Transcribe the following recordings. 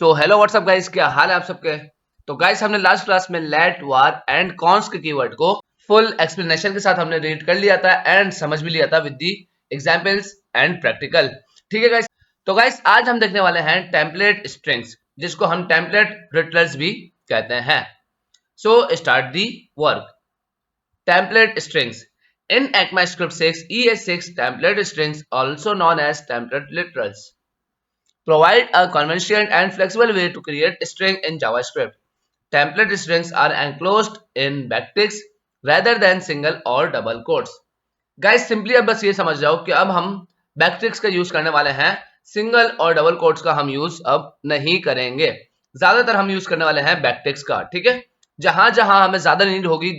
So hello what's up guys, क्या हाल है आप सबके। तो गाइस हमने लास्ट क्लास में लेट वार एंड कॉन्स के कीवर्ड को फुल एक्सप्लेनेशन के साथ हमने रीड कर लिया था एंड समझ भी लिया था with the examples and practical. ठीक है गाइस, तो गाइस आज हम देखने वाले हैं टेम्पलेट स्ट्रिंग्स, जिसको हम टेम्पलेट रिटलर्स भी कहते हैं। So start the work. Template strings in ECMAScript 6 ES6 template strings, also known as template literals, provide a convenient and flexible way to create string in JavaScript. Template strings are enclosed in backticks rather than single or double quotes. Guys, simply अब बस ये समझ जाओ कि अब हम backticks का use करने वाले हैं, सिंगल और डबल कोट्स का हम यूज अब नहीं करेंगे। ज्यादातर हम यूज करने वाले हैं बैकटिक्स का। ठीक है, जहां जहां हमें ज्यादा नीड होगी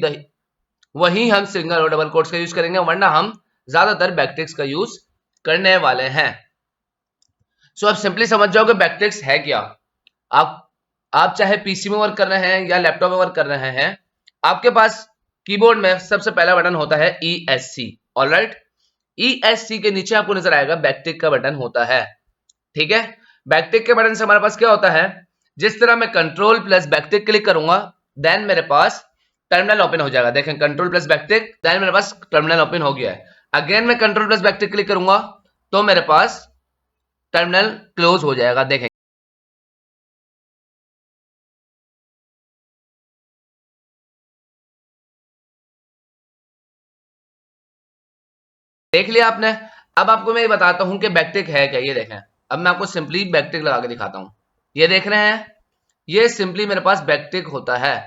वहीं हम सिंगल और डबल कोट्स का यूज करेंगे, वरना हम ज्यादातर बैकटिक्स का यूज करने वाले हैं। सो अब सिंपली समझ जाओ कि बैकटिक्स है क्या। आप चाहे पीसी में वर्क कर रहे हैं या लैपटॉप में वर्क कर रहे हैं, आपके पास कीबोर्ड में सबसे पहला बटन होता है ESC। ऑलराइट, ESC के नीचे आपको नजर आएगा बैकटिक का बटन होता है। ठीक है, बैकटिक के बटन से हमारे पास क्या होता है, जिस तरह मैं कंट्रोल प्लस बैकटिक क्लिक करूंगा देन मेरे पास टर्मिनल ओपन हो जाएगा। देखें, कंट्रोल प्लस बैकटिक, देन मेरे पास टर्मिनल ओपन हो गया है। अगेन मैं कंट्रोल प्लस बैकटिक क्लिक करूंगा तो मेरे पास टर्मिनल क्लोज हो जाएगा। देखें, देख लिया आपने। अब आपको मैं ये बताता हूं कि बैकटिक है क्या। ये देखें, अब मैं आपको सिंपली बैकटिक लगा के दिखाता हूं। ये देख रहे हैं, ये सिंपली मेरे पास बैकटिक होता है।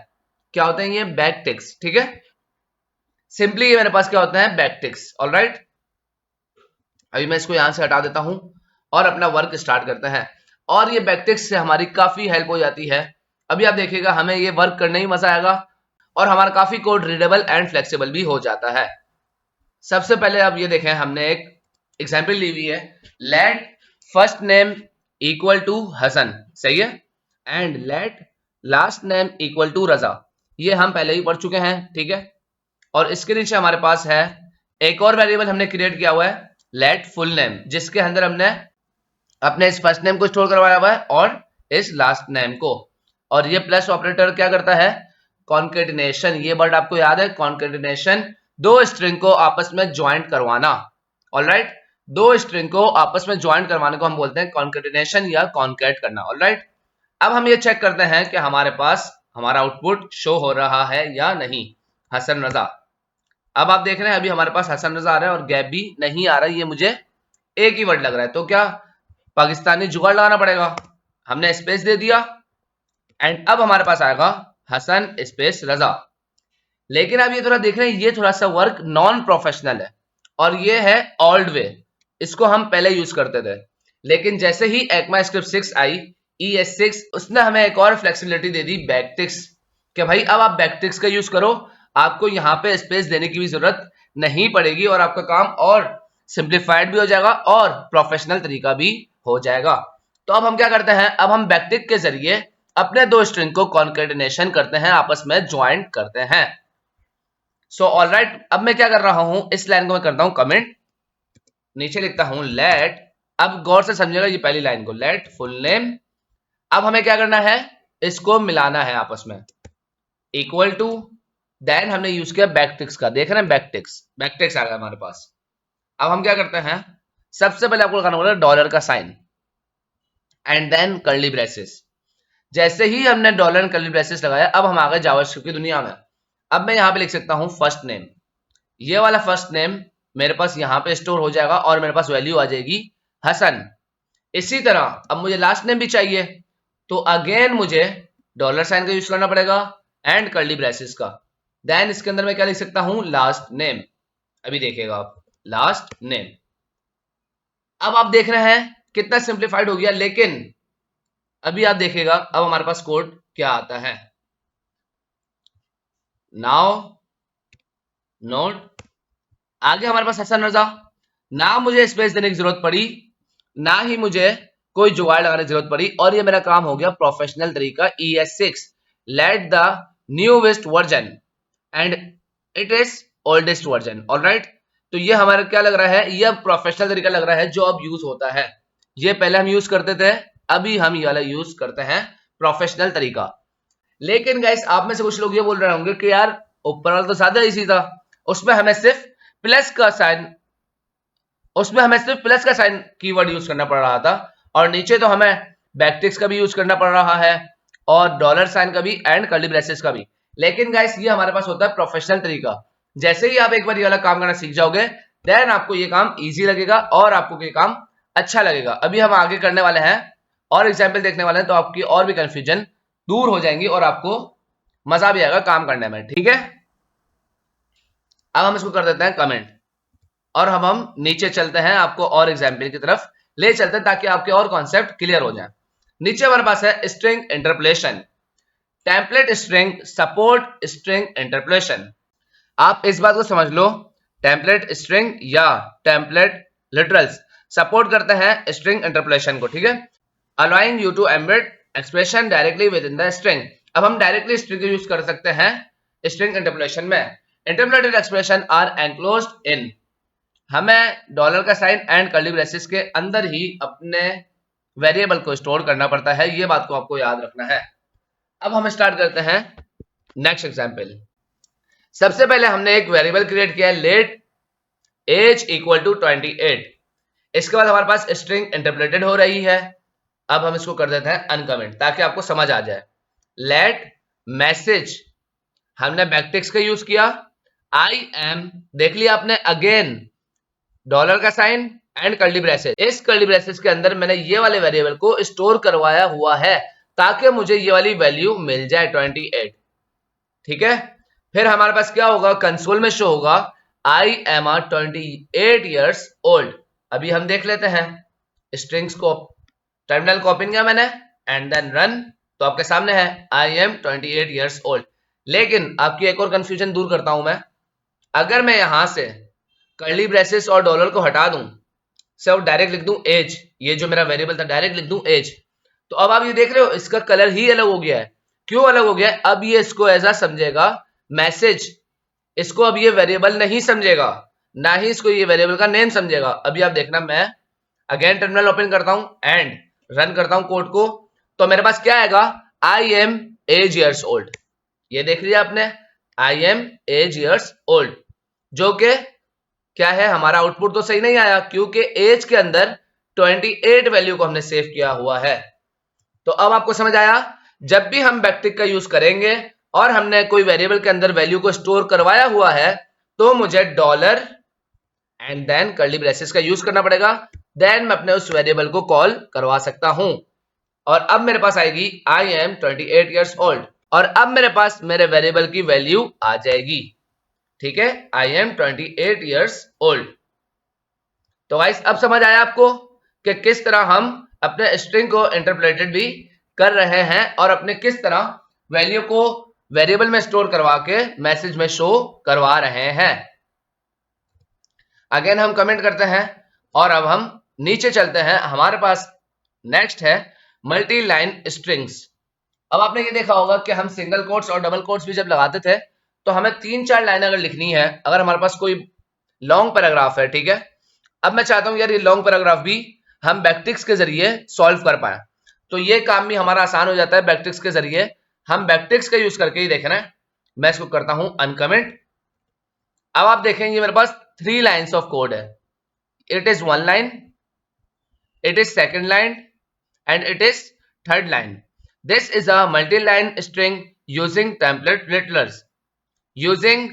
क्या होते हैं ये बैकटिक्स। ठीक है, सिंपली ये मेरे पास क्या होता है बैकटिक्स। ऑलराइट, अभी मैं इसको यहां से हटा देता हूं और अपना वर्क स्टार्ट करते हैं। और ये बैकटिक्स से हमारी काफी हेल्प हो जाती है। अभी आप देखिएगा हमें ये वर्क करने ही मजा आएगा और हमारा काफी कोड रीडेबल एंड फ्लेक्सिबल भी हो जाता है। सबसे पहले अब ये देखें, हमने एक एग्जाम्पल ली हुई है, let first name equal to Hasan, सही है, and let last name equal to Raza. ये हम पहले ही पढ़ चुके हैं। ठीक है, और इसके नीचे हमारे पास है एक और वेरिएबल हमने क्रिएट किया हुआ है, लेट फुल नेम, जिसके अंदर हमने अपने इस फर्स्ट नेम को स्टोर करवाया हुआ है और इस लास्ट नेम को। और ये प्लस ऑपरेटर क्या करता है, कॉन्केटिनेशन। ये वर्ड आपको याद है, कॉन्केटिनेशन, दो स्ट्रिंग को आपस में ज्वाइंट करवाना। ऑलराइट, दो स्ट्रिंग को आपस में ज्वाइंट करवाने को हम बोलते हैं कॉन्केटिनेशन या कॉन्केट करना। ऑलराइट, अब हम ये चेक करते हैं कि हमारे पास हमारा आउटपुट शो हो रहा है या नहीं, हसन रजा। अब आप देख रहे हैं अभी हमारे पास हसन रजा आ रहा है और गैप भी नहीं आ रहा है। ये मुझे एक ही वर्ड लग रहा है, तो क्या पाकिस्तानी जुगाड़ लगाना पड़ेगा। हमने स्पेस दे दिया एंड अब हमारे पास आएगा हसन स्पेस रजा। लेकिन अब ये थोड़ा देख रहे हैं, ये थोड़ा सा वर्क नॉन प्रोफेशनल है और ये है ओल्ड वे। इसको हम पहले यूज करते थे, लेकिन जैसे ही ECMAScript 6 आई, ES6, उसने हमें एक और फ्लेक्सिबिलिटी दे दी, बैकटिक्स, कि भाई अब आप बैकटिक्स का यूज करो, आपको यहाँ पे स्पेस देने की भी जरूरत नहीं पड़ेगी और आपका काम और सिंप्लीफाइड भी हो जाएगा और प्रोफेशनल तरीका भी हो जाएगा। तो अब हम क्या करते हैं, अब हम बैकटिक के जरिए अपने दो स्ट्रिंग को कॉन्केटिनेशन करते हैं, आपस में ज्वाइंट करते हैं। सो ऑलराइट, अब मैं क्या कर रहा हूं, इस लाइन को मैं करता हूं कमेंट, नीचे लिखता हूं लेट, अब गौर से समझिएगा ये पहली लाइन को, लेट फुल नेम। अब हमें क्या करना है, इसको मिलाना है आपस में, इक्वल टू, देन हमने यूज किया बैकटिक्स का। देख रहे हैं बैकटिक्स, बैकटिक्स आ गया हमारे पास। अब हम क्या करते हैं, सबसे पहले आपको लगाना होगा डॉलर का sign and then curly braces. जैसे ही हमने डॉलर एंड कर्ली ब्रेसेस लगाया, अब हम आ गए जावास्क्रिप्ट की दुनिया में। अब मैं यहां पे लिख सकता हूं फर्स्ट नेम, ये वाला फर्स्ट नेम मेरे पास यहां पे स्टोर हो जाएगा और मेरे पास वैल्यू आ जाएगी हसन। इसी तरह अब मुझे लास्ट नेम भी चाहिए, तो अगेन मुझे डॉलर साइन का यूज करना पड़ेगा एंड कर्ली ब्रेसेस का। देन इसके अंदर मैं क्या लिख सकता हूं, लास्ट नेम। अभी देखिएगा आप, लास्ट नेम। अब आप देख रहे हैं कितना सिंप्लीफाइड हो गया। लेकिन अभी आप देखिएगा अब हमारे पास कोड क्या आता है, नाउ नोट, आगे हमारे पास हसन रजा। ना मुझे स्पेस देने की जरूरत पड़ी, ना ही मुझे कोई जुगाड़ लगाने की जरूरत पड़ी, और ये मेरा काम हो गया प्रोफेशनल तरीका, ES6 let the newest version and it is oldest version. Alright, तो ये हमारा क्या लग रहा है, ये अब प्रोफेशनल तरीका लग रहा है जो अब यूज होता है। ये पहले हम यूज करते थे अभी हम ये वाला यूज करते हैं प्रोफेशनल तरीका। लेकिन गाइस आप में से कुछ लोग ये बोल रहे होंगे कि यार ऊपर वाला तो सादा इजी था, उसमें हमें सिर्फ प्लस का साइन कीवर्ड यूज करना पड़ रहा था, और नीचे तो हमें बैकटिक्स का भी यूज करना पड़ रहा है और डॉलर साइन का भी एंड कर्ली ब्रेसेस का भी। लेकिन गाइस ये हमारे पास होता है प्रोफेशनल तरीका। जैसे ही आप एक बार ये वाला काम करना सीख जाओगे देन आपको ये काम इजी लगेगा और आपको ये काम अच्छा लगेगा। अभी हम आगे करने वाले हैं और एग्जाम्पल देखने वाले हैं, तो आपकी और भी कंफ्यूजन दूर हो जाएंगी और आपको मजा भी आएगा काम करने में। ठीक है, अब हम इसको कर देते हैं कमेंट और हम नीचे चलते हैं, आपको और एग्जाम्पल की तरफ ले चलते हैं ताकि आपके और कॉन्सेप्ट क्लियर हो जाए। नीचे हमारे पास है string interpolation, template string support string interpolation. आप इस बात को समझ लो, टेम्पलेट स्ट्रिंग या टेम्पलेट लिटरल्स सपोर्ट करते हैं स्ट्रिंग इंटरपोलेशन को। ठीक है, allowing you to embed expression directly within the string. अब हम डायरेक्टली स्ट्रिंग यूज कर सकते हैं स्ट्रिंग इंटरपोलेशन में। Interpolated expression are enclosed in, हमें डॉलर का साइन एंड कर्ली ब्रेसेस के अंदर ही अपने वेरिएबल को स्टोर करना पड़ता है, ये बात को आपको याद रखना है। अब हम स्टार्ट करते हैं नेक्स्ट एग्जांपल। सबसे पहले हमने एक वेरिएबल क्रिएट किया है लेट एज इक्वल टू 28। इसके बाद हमारे पास स्ट्रिंग इंटरप्रेटेड हो रही है। अब हम इसको कर देते हैं अनकमेंट ताकि आपको समझ आ जाए। लेट मैसेज, हमने बैकटिक्स का यूज किया। आई एम, देख लिया आपने, अगेन डॉलर का साइन एंड कर्ली ब्रेसेस। इस कर्ली ब्रेसेस के अंदर मैंने ये वाले वेरिएबल को स्टोर करवाया हुआ है ताकि मुझे ये वाली वैल्यू मिल जाए 28। ठीक है, फिर हमारे पास क्या होगा, कंसोल में शो होगा I am R 28 years old. अभी हम देख लेते हैं स्ट्रिंग्स को, टर्मिनल को ओपन किया मैंने एंड देन रन, तो आपके सामने है आई एम 28 ईयर्स ओल्ड। लेकिन आपकी एक और कंफ्यूजन दूर करता हूं मैं, अगर मैं यहां से कर्ली ब्रेसेस और डॉलर को हटा दूं, सिर्फ डायरेक्ट लिख दूं एज, ये जो मेरा वेरिएबल था डायरेक्ट लिख दूं एज, तो अब आप ये देख रहे हो इसका कलर ही अलग हो गया है। क्यों अलग हो गया है? अब ये इसको ऐसा समझेगा मैसेज, इसको अब ये वेरिएबल नहीं समझेगा, ना ही इसको ये वेरिएबल का नेम समझेगा। अभी आप देखना, मैं अगेन टर्मिनल ओपन करता हूं एंड रन करता हूं कोड को, तो मेरे पास क्या आएगा, I am age years old. ये देख लिया आपने, I am age years old, जो कि क्या है, हमारा आउटपुट तो सही नहीं आया क्योंकि एज के अंदर 28 वैल्यू को हमने सेव किया हुआ है। तो अब आपको समझ आया, जब भी हम बैकटिक का यूज करेंगे और हमने कोई वेरिएबल के अंदर वैल्यू को स्टोर करवाया हुआ है तो मुझे dollar and then curly braces का यूज करना पड़ेगा, देन मैं अपने उस वेरिएबल को कॉल करवा सकता हूं। और अब मेरे पास आएगी आई एम 28 ईयर्स ओल्ड, और अब मेरे पास मेरे वेरिएबल की वैल्यू आ जाएगी। ठीक है, आई एम 28 ईयर्स ओल्ड। तो गाइस अब समझ आया आपको कि किस तरह हम अपने स्ट्रिंग को इंटरपोलेटेड भी कर रहे हैं और अपने किस तरह वैल्यू को वेरिएबल में स्टोर करवा के मैसेज में शो करवा रहे हैं। अगेन हम कमेंट करते हैं और अब हम नीचे चलते हैं। हमारे पास नेक्स्ट है मल्टी लाइन स्ट्रिंग्स। अब आपने ये देखा होगा कि हम सिंगल कोट्स और डबल कोट्स भी जब लगाते थे तो हमें 3-4 लाइन अगर लिखनी है, अगर हमारे पास कोई लॉन्ग पैराग्राफ है, ठीक है, अब मैं चाहता हूं यार ये लॉन्ग पैराग्राफ भी हम बैकटिक्स के जरिए सॉल्व कर पाए, तो ये काम भी हमारा आसान हो जाता है बैकटिक्स के जरिए। हम बैकटिक्स का यूज करके ही देखना है। मैं इसको करता हूं अनकमेंट। अब आप देखेंगे मेरे पास 3 लाइन्स ऑफ कोड है। It is 1 line, it is 2nd line and it is 3rd line. This is a multi line string using template literals. Using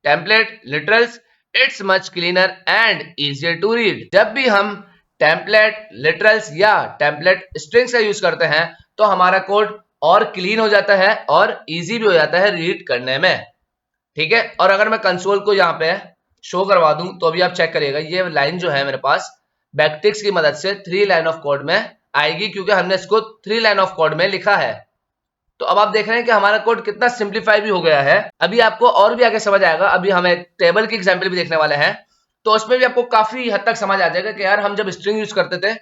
template literals it's much cleaner and easier to read. जब भी हम template literals या template strings का use करते हैं तो हमारा code और क्लीन हो जाता है और इजी भी हो जाता है रीड करने में। ठीक है, और अगर मैं कंसोल को यहाँ पे शो करवा दूं तो अभी आप चेक करिएगा, ये लाइन जो है मेरे पास बैकटिक्स की मदद से 3 लाइन ऑफ कोड में आएगी क्योंकि हमने इसको 3 लाइन ऑफ कोड में लिखा है। तो अब आप देख रहे हैं कि हमारा कोड कितना सिंप्लीफाई भी हो गया है। अभी आपको और भी आगे समझ आएगा। अभी हम एक टेबल की एग्जांपल भी देखने वाले हैं, तो उसमें भी आपको काफी हद तक समझ आ जाएगा कि यार हम जब स्ट्रिंग यूज करते थे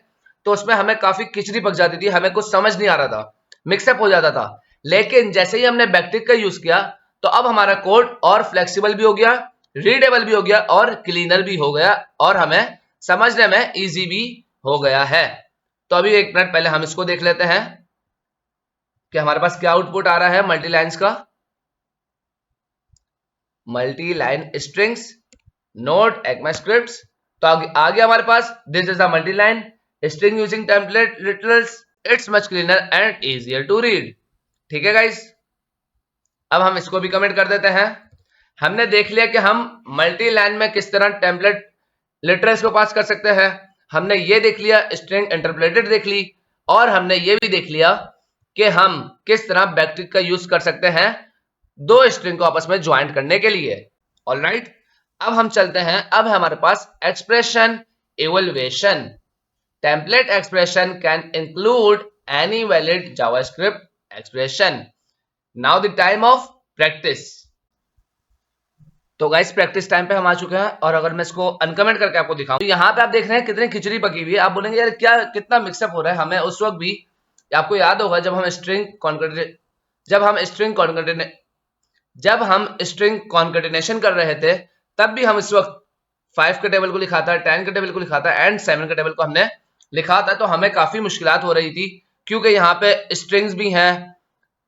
तो उसमें हमें काफी खिचड़ी पक जाती थी, हमें कुछ समझ नहीं आ रहा था, मिक्सअप हो जाता था। लेकिन जैसे ही हमने बैकटिक का यूज किया तो अब हमारा कोड और फ्लेक्सिबल भी हो गया, रीडेबल भी हो गया और क्लीनर भी हो गया और हमें समझने में इजी भी हो गया है। तो अभी एक मिनट पहले हम इसको देख लेते हैं कि हमारे पास क्या आउटपुट आ रहा है मल्टी लाइन्स का। Multi line strings node ECMAScripts। तो आ गया हमारे पास, this is the multi line string using template literals, it's much cleaner and easier to read. ठीक है गाइस, अब हम इसको भी कमेंट कर देते हैं। हमने देख लिया कि हम मल्टी लाइन में किस तरह टेम्पलेट लिटरल्स को पास कर सकते हैं। हमने ये देख लिया, स्ट्रिंग इंटरप्रेटेड देख ली, और हमने ये भी देख लिया कि हम किस तरह बैकटिक का यूज कर सकते हैं दो स्ट्रिंग को आपस में ज्वाइन करने के लिए। ऑलराइट, अब हम चलते हैं, अब हमारे पास expression evaluation. Template expression can include any valid JavaScript expression. Now the time of practice. तो गाइस प्रैक्टिस टाइम पे हम आ चुके हैं, और अगर मैं इसको अनकमेंट करके आपको दिखाऊं तो यहाँ पे आप देख रहे हैं कितनी खिचड़ी पकी हुई है। आप बोलेंगे यार क्या कितना मिक्सअप हो रहा है। हमें उस वक्त भी, आपको याद होगा जब हम स्ट्रिंग कॉन्केटिनेशन कर रहे थे, तब भी हम इस वक्त 5 के टेबल को लिखा था, 10 के टेबल को लिखा था एंड 7 के टेबल को हमने लिखा था। तो हमें काफी मुश्किलात हो रही थी, क्योंकि यहाँ पे स्ट्रिंग्स भी हैं,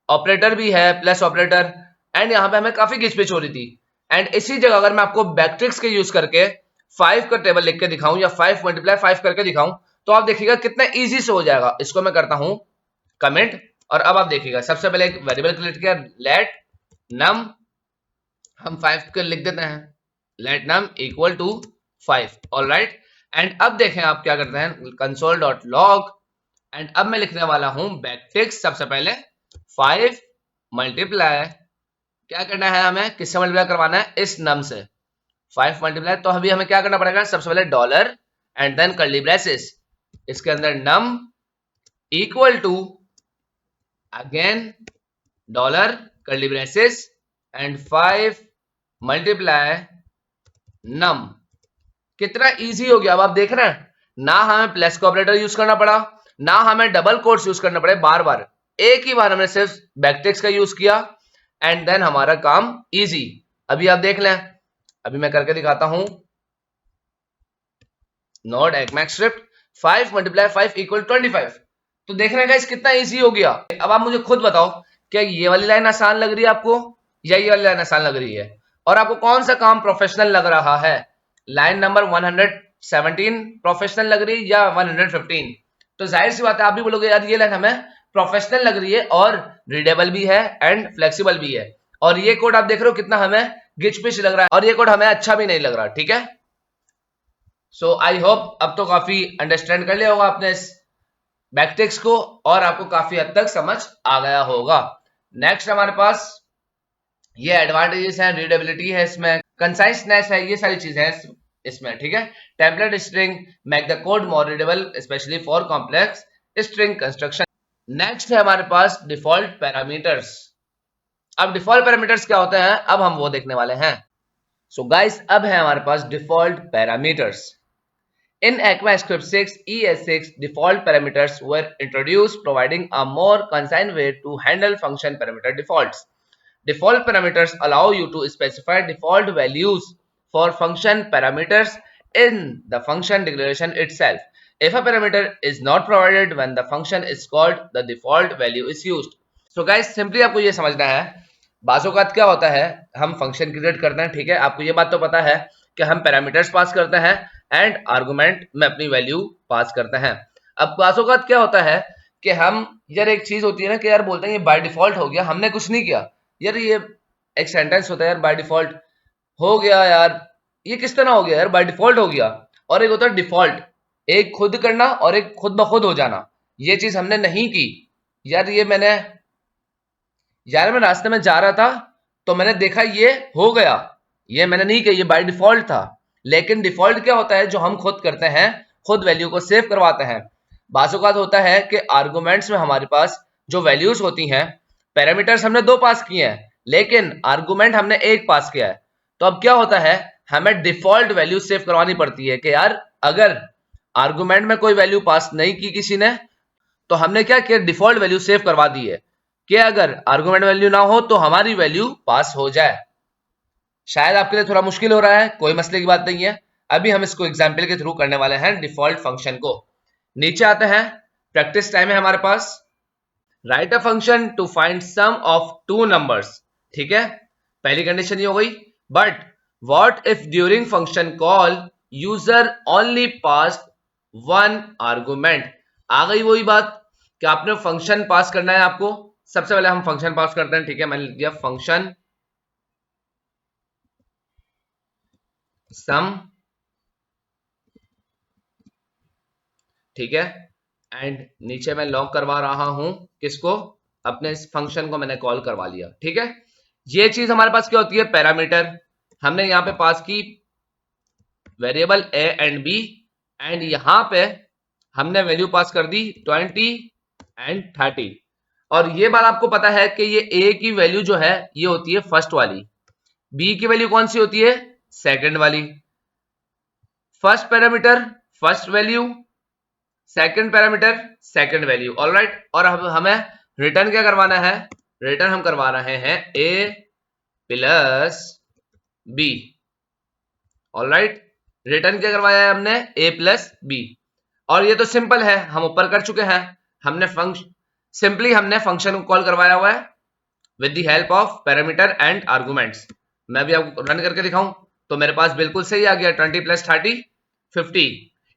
ऑपरेटर भी है, प्लस ऑपरेटर, एंड यहाँ पे हमें काफी घिचपिच हो रही थी। एंड इसी जगह अगर मैं आपको बैकट्रिक्स के यूज करके 5 का टेबल लिख के दिखाऊं या 5 × 5 करके दिखाऊं, तो आप देखिएगा कितना इजी से हो जाएगा। इसको मैं करता हूं कमेंट, और अब आप देखिएगा सबसे पहले एक वेरिएबल क्रिएट किया, लेट नम, हम 5 के लिख देते हैं, let num equal to 5। Alright, and अब देखें आप क्या करते हैं, console.log, एंड अब मैं लिखने वाला हूं बैकटिक्स। सबसे पहले 5 मल्टीप्लाई, क्या करना है हमें, किससे मल्टीप्लाई करवाना है, इस नम से 5 मल्टीप्लाई। तो अभी हमें क्या करना पड़ेगा, सबसे पहले dollar and then curly braces, इसके अंदर num equal to again dollar curly braces and 5 multiply num. कितना इजी हो गया। अब आप देख रहे हैं, ना हमें प्लस का ऑपरेटर यूज करना पड़ा, ना हमें डबल कोट्स यूज करना पड़े बार बार, एक ही बार हमने सिर्फ बैकटिक्स का यूज किया एंड देन हमारा काम इजी। अभी आप देख लें, अभी मैं करके दिखाता हूं, नोड ECMAScript 5 × 5 = 25। तो देख रहे हैं गाइस कितना इजी हो गया। अब आप मुझे खुद बताओ, क्या ये वाली लाइन आसान लग रही है आपको, या ये वाली लाइन आसान लग रही है, और आपको कौन सा काम प्रोफेशनल लग रहा है, लाइन नंबर 117 प्रोफेशनल लग रही है या 115? तो जाहिर सी बात है आप भी बोलोगे यार ये लाइन हमें प्रोफेशनल लग रही है और रीडेबल भी है एंड फ्लेक्सिबल भी है, और ये कोड आप देख रहे हो कितना हमें गिचपिच लग रहा है, और ये कोड हमें अच्छा भी नहीं लग रहा। ठीक है, सो आई होप अब तो काफी अंडरस्टैंड कर लिया होगा आपने इस बैकटिक्स को, और आपको काफी हद तक समझ आ गया होगा। नेक्स्ट हमारे पास ये एडवांटेजेस हैं, रीडेबिलिटी है इसमें, कंसाइसनेस है, ये सारी चीजें हैं इसमें। ठीक है, template string make the code more readable specially for complex string construction. Next है हमारे पास डिफॉल्ट पैरामीटर्स। अब डिफॉल्ट पैरामीटर्स क्या होते हैं, अब हम वो देखने वाले हैं। सो गाइस अब है हमारे पास default parameters. In ECMAScript 6 ES6, default parameters were introduced, providing a more concise way to handle function parameter defaults. Default parameters allow you to specify default values for function parameters in the function declaration itself. If a parameter is not provided when the function is called, the default value is used. So guys, simply आपको ये समझना है, बाज़-औक़ात क्या होता है, हम function create करते हैं, ठीक है, आपको ये बात तो पता है कि हम पैरामीटर्स पास करते हैं एंड आर्गुमेंट में अपनी वैल्यू पास करते हैं। अब बाज़-औक़ात क्या होता है कि हम, यार एक चीज होती है ना कि यार बोलते हैं ये बाय डिफॉल्ट हो गया, हमने कुछ नहीं किया। यार ये एक सेंटेंस होता है यार, बाय डिफॉल्ट हो गया, यार ये किस तरह हो गया, यार बाय डिफॉल्ट हो गया। और एक होता है डिफॉल्ट, एक खुद करना और एक खुद ब खुद हो जाना, ये चीज हमने नहीं की। यार मैं रास्ते में जा रहा था तो मैंने देखा ये हो गया, ये मैंने नहीं किया, ये बाय डिफॉल्ट था। लेकिन डिफॉल्ट क्या होता है, जो हम खुद करते हैं, खुद वैल्यू को सेव करवाते हैं। बाज़-औक़ात होता है कि आर्गुमेंट्स में हमारे पास जो वैल्यूज होती हैं, पैरामीटर्स हमने 2 पास किए हैं लेकिन आर्गुमेंट हमने 1 पास किया है। तो अब क्या होता है, हमें डिफॉल्ट वैल्यू सेव करवानी पड़ती है कि यार अगर आर्गुमेंट में कोई वैल्यू पास नहीं की किसी ने, तो हमने क्या किया, डिफॉल्ट वैल्यू सेव करवा दी है कि अगर आर्गुमेंट वैल्यू ना हो तो हमारी वैल्यू पास हो जाए। शायद आपके लिए थोड़ा मुश्किल हो रहा है, कोई मसले की बात नहीं है। अभी हम इसको एग्जाम्पल के थ्रू करने वाले हैं डिफॉल्ट फंक्शन को। नीचे आते हैं, प्रैक्टिस टाइम है हमारे पास। Write a function to find sum of two numbers, ठीक है, पहली कंडीशन ये हो गई। But what if during function call user only pass one argument. आ गई वही बात कि आपने फंक्शन पास करना है आपको। सबसे पहले हम फंक्शन पास करते हैं, ठीक है, मैंने लिख दिया फंक्शन सम, ठीक है, एंड नीचे मैं लॉग करवा रहा हूं किसको, अपने इस फंक्शन को मैंने कॉल करवा लिया, ठीक है। ये चीज हमारे पास क्या होती है, पैरामीटर। हमने यहां पे पास की variable A and B, and यहां पे हमने वैल्यू पास कर दी 20 एंड 30। और ये बात आपको पता है कि ये ए की वैल्यू जो है ये होती है फर्स्ट वाली, बी की वैल्यू कौन सी होती है, सेकंड वाली। First parameter first value, second parameter second value, alright. और अब हमें रिटर्न क्या करवाना है, रिटर्न हम करवा रहे हैं ए प्लस बी, ऑलराइट। रिटर्न क्या करवाया है हमने, ए प्लस बी। और ये तो सिंपल है, हम ऊपर कर चुके हैं। हमने सिंपली हमने फंक्शन को कॉल करवाया हुआ है with the help of parameter and arguments. मैं भी आपको रन करके दिखाऊं तो मेरे पास बिल्कुल सही आ गया, 20 प्लस 30 50।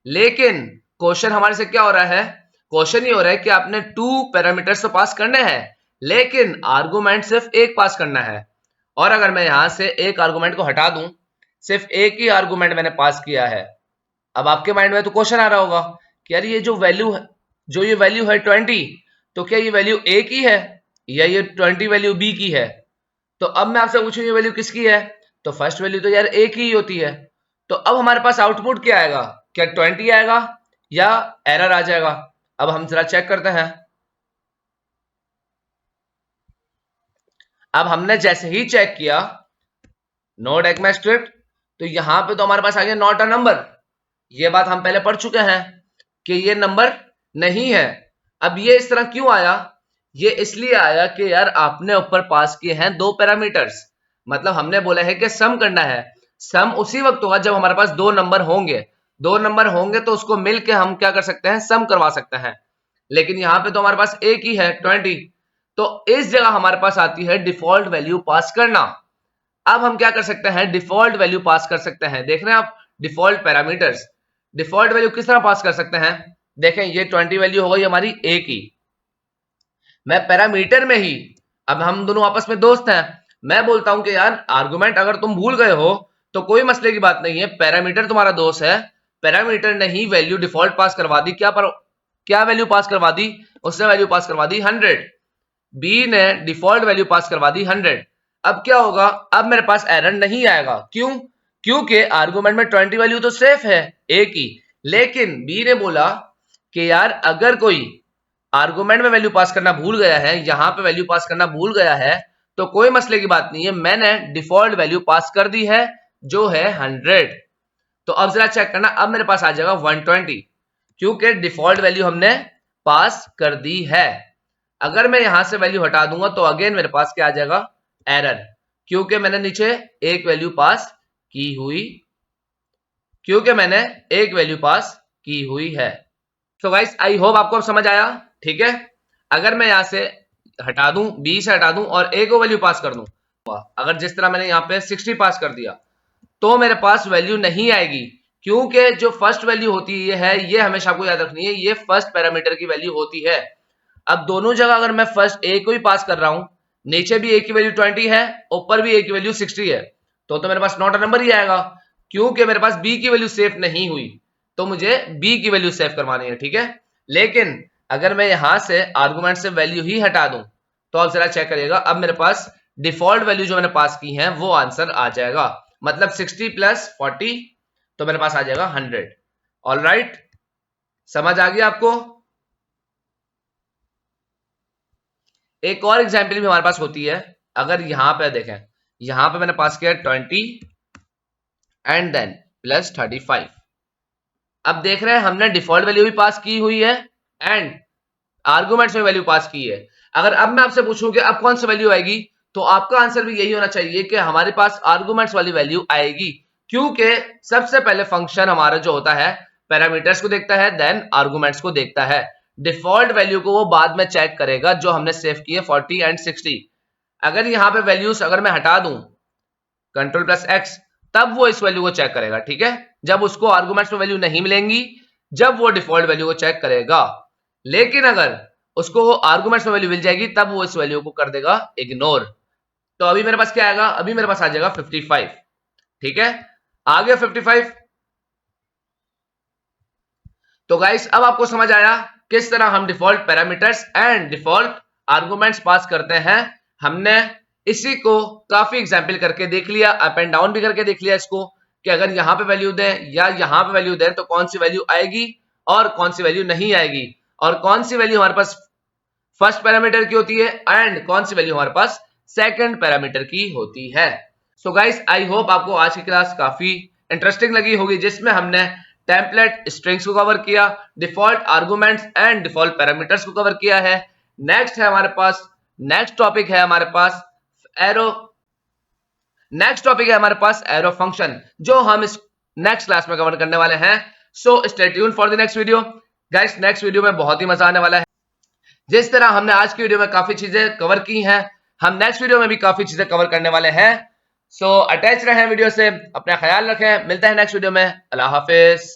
लेकिन क्वेश्चन हमारे से क्या हो रहा है, क्वेश्चन ये हो रहा है कि आपने 2 पैरामीटर्स तो पास करने हैं, लेकिन आर्गुमेंट सिर्फ एक पास करना है। और अगर मैं यहां से एक आर्गुमेंट को हटा दूं, सिर्फ एक ही आर्गुमेंट मैंने पास किया है। अब आपके माइंड में तो क्वेश्चन आ रहा होगा कि यार ये जो वैल्यू है, जो ये वैल्यू है 20, तो क्या ये वैल्यू ए की है या ये 20 वैल्यू बी की है। तो अब मैं आपसे पूछूं ये वैल्यू किसकी है, तो फर्स्ट वैल्यू तो यार ए की ही होती है। तो अब हमारे पास आउटपुट क्या आएगा, क्या 20 आएगा या एरर आ जाएगा। अब हम जरा चेक करते हैं। अब हमने जैसे ही चेक किया नोट ECMAScript, तो यहां पे तो हमारे पास आ गया नॉट अ नंबर। ये बात हम पहले पढ़ चुके हैं कि ये नंबर नहीं है। अब ये इस तरह क्यों आया, ये इसलिए आया कि यार आपने ऊपर पास किए हैं 2 पैरामीटर्स, मतलब हमने बोला है कि सम करना है। सम उसी वक्त होगा जब हमारे पास 2 नंबर होंगे, 2 नंबर होंगे तो उसको मिलके हम क्या कर सकते हैं, सम करवा सकते हैं। लेकिन यहां पे तो हमारे पास एक ही है 20, तो इस जगह हमारे पास आती है डिफॉल्ट वैल्यू पास करना। अब हम क्या कर सकते हैं, डिफॉल्ट वैल्यू पास कर सकते हैं। देख रहे हैं आप डिफॉल्ट पैरामीटर्स, डिफॉल्ट वैल्यू किस तरह पास कर सकते हैं। देखें ये 20 वैल्यू हो गई हमारी ए की, मैं पैरामीटर में ही, अब हम दोनों आपस में दोस्त हैं, मैं बोलता हूं कि यार आर्गुमेंट अगर तुम भूल गए हो तो कोई मसले की बात नहीं है, पैरामीटर तुम्हारा दोस्त है। पैरामीटर ने ही वैल्यू डिफॉल्ट पास करवा दी, क्या वैल्यू पास करवा दी, उसने वैल्यू पास करवा दी 100, बी ने डिफॉल्ट वैल्यू पास करवा दी 100। अब क्या होगा, अब मेरे पास एरर नहीं आएगा, क्यों, क्योंकि आर्गुमेंट में 20 वैल्यू तो सेफ है ए की। लेकिन बी ने बोला कि यार अगर कोई आर्गुमेंट में वैल्यू पास करना भूल गया है, यहां पे वैल्यू पास करना भूल गया है, तो कोई मसले की बात नहीं है, मैंने डिफॉल्ट वैल्यू पास कर दी है जो है 100। तो अब जरा चेक करना, अब मेरे पास आ जाएगा 120, क्योंकि डिफॉल्ट वैल्यू हमने पास कर दी है। अगर मैं यहां से वैल्यू हटा दूंगा तो अगेन मेरे पास क्या आ जाएगा, एरर, क्योंकि मैंने नीचे एक वैल्यू पास की हुई, क्योंकि मैंने एक वैल्यू पास की हुई है। सो गाइस आई होप आपको अब समझ आया, ठीक है। अगर मैं यहां से हटा दूं, बी से हटा दूं और ए को वैल्यू पास कर दूं, अगर जिस तरह मैंने यहां पे 60 पास कर दिया, तो मेरे पास वैल्यू नहीं आएगी, क्योंकि जो फर्स्ट वैल्यू होती है ये हमेशा आपको याद रखनी है, ये फर्स्ट पैरामीटर की वैल्यू होती है। अब दोनों जगह अगर मैं फर्स्ट ए को ही पास कर रहा हूं, नीचे भी ए की वैल्यू 20 है, ऊपर भी ए की वैल्यू 60 है, तो मेरे पास नॉट अ नंबर ही आएगा, क्योंकि मेरे पास बी की वैल्यू सेफ नहीं हुई, तो मुझे बी की वैल्यू सेव करवानी है, ठीक है। लेकिन अगर मैं यहां से आर्गुमेंट से वैल्यू ही हटा दूं, तो आप जरा चेक करिएगा, अब मेरे पास डिफॉल्ट वैल्यू जो मैंने पास की है वो आंसर आ जाएगा, मतलब 60 प्लस 40, तो मेरे पास आ जाएगा 100। ऑलराइट, समझ आ गया आपको। एक और एग्जाम्पल भी हमारे पास होती है, अगर यहां पे देखें, यहां पे मैंने पास किया 20 एंड देन प्लस 35। अब देख रहे हैं हमने डिफॉल्ट वैल्यू भी पास की हुई है एंड आर्गुमेंट्स में वैल्यू पास की है। अगर अब मैं आपसे पूछूं कि अब कौन सी वैल्यू आएगी, तो आपका आंसर भी यही होना चाहिए कि हमारे पास आर्गुमेंट्स वाली वैल्यू आएगी, क्योंकि सबसे पहले फंक्शन हमारा जो होता है पैरामीटर्स को देखता है, देन आर्गुमेंट्स को देखता है। डिफॉल्ट वैल्यू को वो बाद में चेक करेगा जो हमने सेव की है 40 एंड 60। अगर यहाँ पे वैल्यूज अगर मैं हटा दूं कंट्रोल प्लस एक्स, तब वो इस वैल्यू को चेक करेगा, ठीक है, जब उसको आर्गुमेंट्स में वैल्यू नहीं मिलेंगी, जब वो डिफॉल्ट वैल्यू को चेक करेगा। लेकिन अगर उसको आर्गुमेंट्स में वैल्यू मिल जाएगी तब वो इस वैल्यू को कर देगा इग्नोर। तो अभी मेरे पास क्या आएगा, अभी मेरे पास आ जाएगा 55, ठीक है, आ गया 55। तो गाइस अब आपको समझ आया किस तरह हम default parameters and default arguments pass करते हैं। हमने इसी को काफी एग्जाम्पल करके देख लिया, अप एंड डाउन भी करके देख लिया इसको, कि अगर यहां पे वैल्यू दें या यहां पे वैल्यू दें तो कौन सी वैल्यू आएगी और कौन सी वैल्यू नहीं आएगी, और कौन सी वैल्यू हमारे पास फर्स्ट पैरामीटर की होती है एंड कौन सी वैल्यू हमारे पास सेकंड पैरामीटर की होती है। सो गाइस आई होप आपको आज की क्लास काफी इंटरेस्टिंग लगी होगी, जिसमें हमने टेम्पलेट स्ट्रिंग्स को कवर किया, default arguments and default parameters को कवर किया है। नेक्स्ट है हमारे पास, नेक्स्ट टॉपिक है हमारे पास एरो, नेक्स्ट टॉपिक है हमारे पास एरो फंक्शन, जो हम इस नेक्स्ट क्लास में कवर करने वाले हैं। So stay tuned for the next video guys. Next video में बहुत ही मजा आने वाला है। जिस तरह हमने आज की वीडियो में काफी चीजें कवर की हैं, हम नेक्स्ट वीडियो में भी काफी चीजें कवर करने वाले हैं। सो अटैच रहें वीडियो से, अपना ख्याल रखें, मिलते हैं नेक्स्ट वीडियो में। अल्लाह हाफिज।